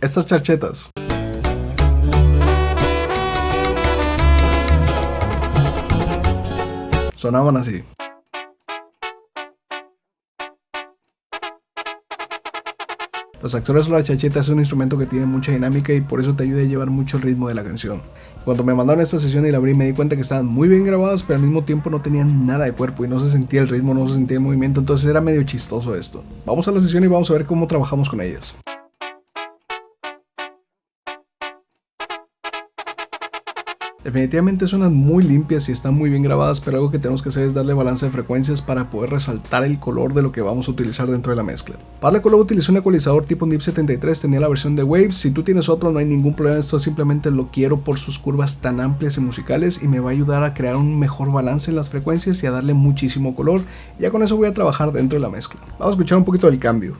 Estas charchetas sonaban así. Los actores o la charcheta es un instrumento que tiene mucha dinámica y por eso te ayuda a llevar mucho el ritmo de la canción. Cuando me mandaron esta sesión y la abrí me di cuenta que estaban muy bien grabadas, pero al mismo tiempo no tenían nada de cuerpo y no se sentía el ritmo, no se sentía el movimiento, entonces era medio chistoso esto. Vamos a la sesión y vamos a ver cómo trabajamos con ellas. Definitivamente suenan muy limpias y están muy bien grabadas, pero algo que tenemos que hacer es darle balance de frecuencias para poder resaltar el color de lo que vamos a utilizar dentro de la mezcla. Para darle color utilicé un ecualizador tipo NIP 73, tenía la versión de Waves. Si tú tienes otro no hay ningún problema, esto simplemente lo quiero por sus curvas tan amplias y musicales y me va a ayudar a crear un mejor balance en las frecuencias y a darle muchísimo color. Ya con eso voy a trabajar dentro de la mezcla. Vamos a escuchar un poquito del cambio.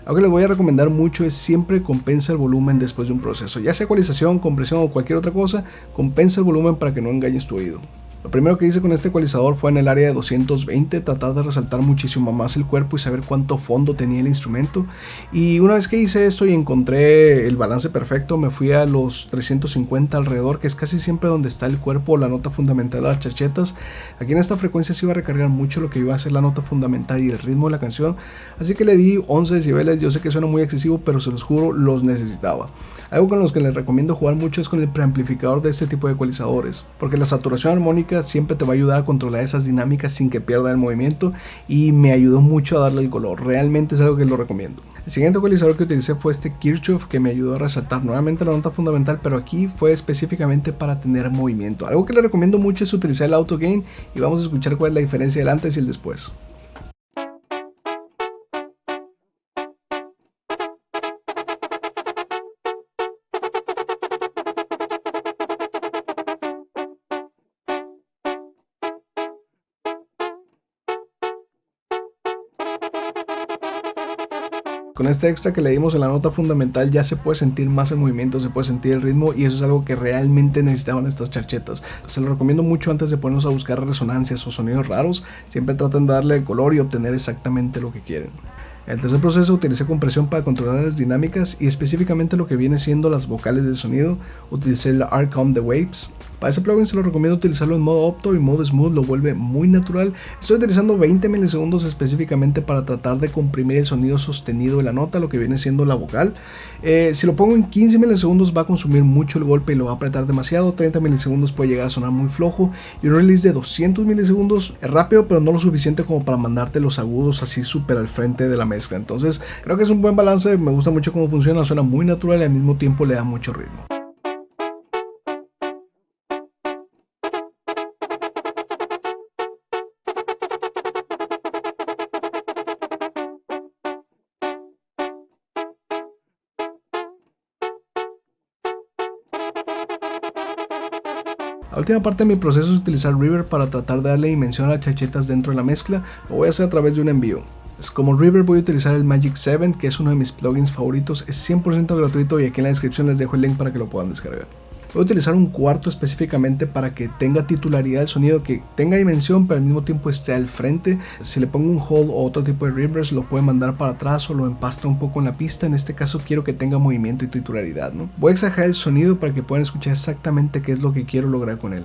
Algo que les voy a recomendar mucho es siempre compensa el volumen después de un proceso, ya sea ecualización, compresión o cualquier otra cosa, compensa el volumen para que no engañes tu oído. Lo primero que hice con este ecualizador fue en el área de 220, tratar de resaltar muchísimo más el cuerpo y saber cuánto fondo tenía el instrumento. Y una vez que hice esto y encontré el balance perfecto, me fui a los 350 alrededor, que es casi siempre donde está el cuerpo o la nota fundamental de las charchetas. Aquí en esta frecuencia se iba a recargar mucho lo que iba a ser la nota fundamental y el ritmo de la canción, así que le di 11 decibeles. Yo sé que suena muy excesivo, pero se los juro, los necesitaba. Algo con los que les recomiendo jugar mucho es con el preamplificador de este tipo de ecualizadores, porque la saturación armónica siempre te va a ayudar a controlar esas dinámicas sin que pierda el movimiento y me ayudó mucho a darle el color. Realmente es algo que lo recomiendo. El siguiente ecualizador que utilicé fue este Kirchhoff, que me ayudó a resaltar nuevamente la nota fundamental, pero aquí fue específicamente para tener movimiento. Algo que le recomiendo mucho es utilizar el auto gain y vamos a escuchar cuál es la diferencia del antes y el después. Con este extra que le dimos en la nota fundamental ya se puede sentir más el movimiento, se puede sentir el ritmo y eso es algo que realmente necesitaban estas charchetas. Se lo recomiendo mucho antes de ponernos a buscar resonancias o sonidos raros. Siempre traten de darle color y obtener exactamente lo que quieren. En el tercer proceso utilicé compresión para controlar las dinámicas y específicamente lo que viene siendo las vocales del sonido. Utilicé el Arcom de Waves. Para ese plugin se lo recomiendo utilizarlo en modo opto y modo smooth, lo vuelve muy natural. Estoy utilizando 20 milisegundos específicamente para tratar de comprimir el sonido sostenido de la nota, lo que viene siendo la vocal. Si lo pongo en 15 milisegundos va a consumir mucho el golpe y lo va a apretar demasiado. 30 milisegundos puede llegar a sonar muy flojo y un release de 200 milisegundos es rápido, pero no lo suficiente como para mandarte los agudos así súper al frente de la mezcla. Entonces creo que es un buen balance, me gusta mucho cómo funciona, suena muy natural y al mismo tiempo le da mucho ritmo. La última parte de mi proceso es utilizar Reverb para tratar de darle dimensión a las charchetas dentro de la mezcla. Lo voy a hacer a través de un envío. Como Reverb voy a utilizar el Magic 7, que es uno de mis plugins favoritos. Es 100% gratuito y aquí en la descripción les dejo el link para que lo puedan descargar. Voy a utilizar un cuarto específicamente para que tenga titularidad el sonido, que tenga dimensión pero al mismo tiempo esté al frente. Si le pongo un hold o otro tipo de reverb lo puede mandar para atrás o lo empasta un poco en la pista. En este caso quiero que tenga movimiento y titularidad, ¿no? Voy a exagerar el sonido para que puedan escuchar exactamente qué es lo que quiero lograr con él.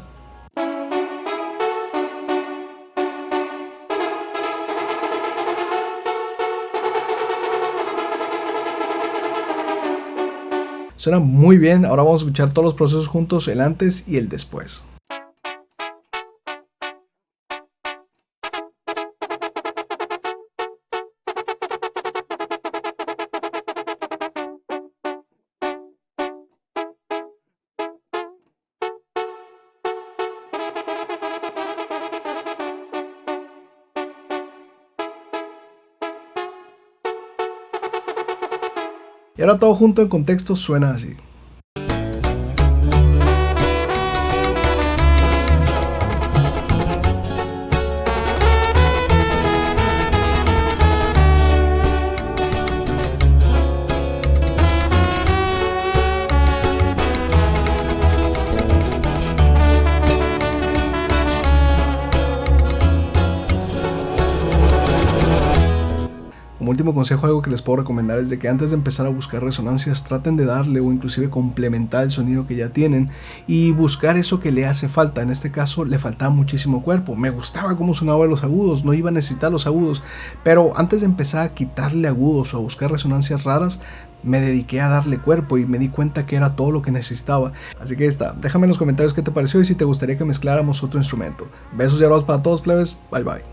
Suena muy bien, ahora vamos a escuchar todos los procesos juntos, el antes y el después. Y ahora todo junto en contexto suena así. Como último consejo, algo que les puedo recomendar es de que antes de empezar a buscar resonancias traten de darle o inclusive complementar el sonido que ya tienen y buscar eso que le hace falta. En este caso le faltaba muchísimo cuerpo, me gustaba cómo sonaban los agudos, no iba a necesitar los agudos, pero antes de empezar a quitarle agudos o a buscar resonancias raras, me dediqué a darle cuerpo y me di cuenta que era todo lo que necesitaba. Así que déjame en los comentarios qué te pareció y si te gustaría que mezcláramos otro instrumento. Besos y abrazos para todos, plebes, bye bye.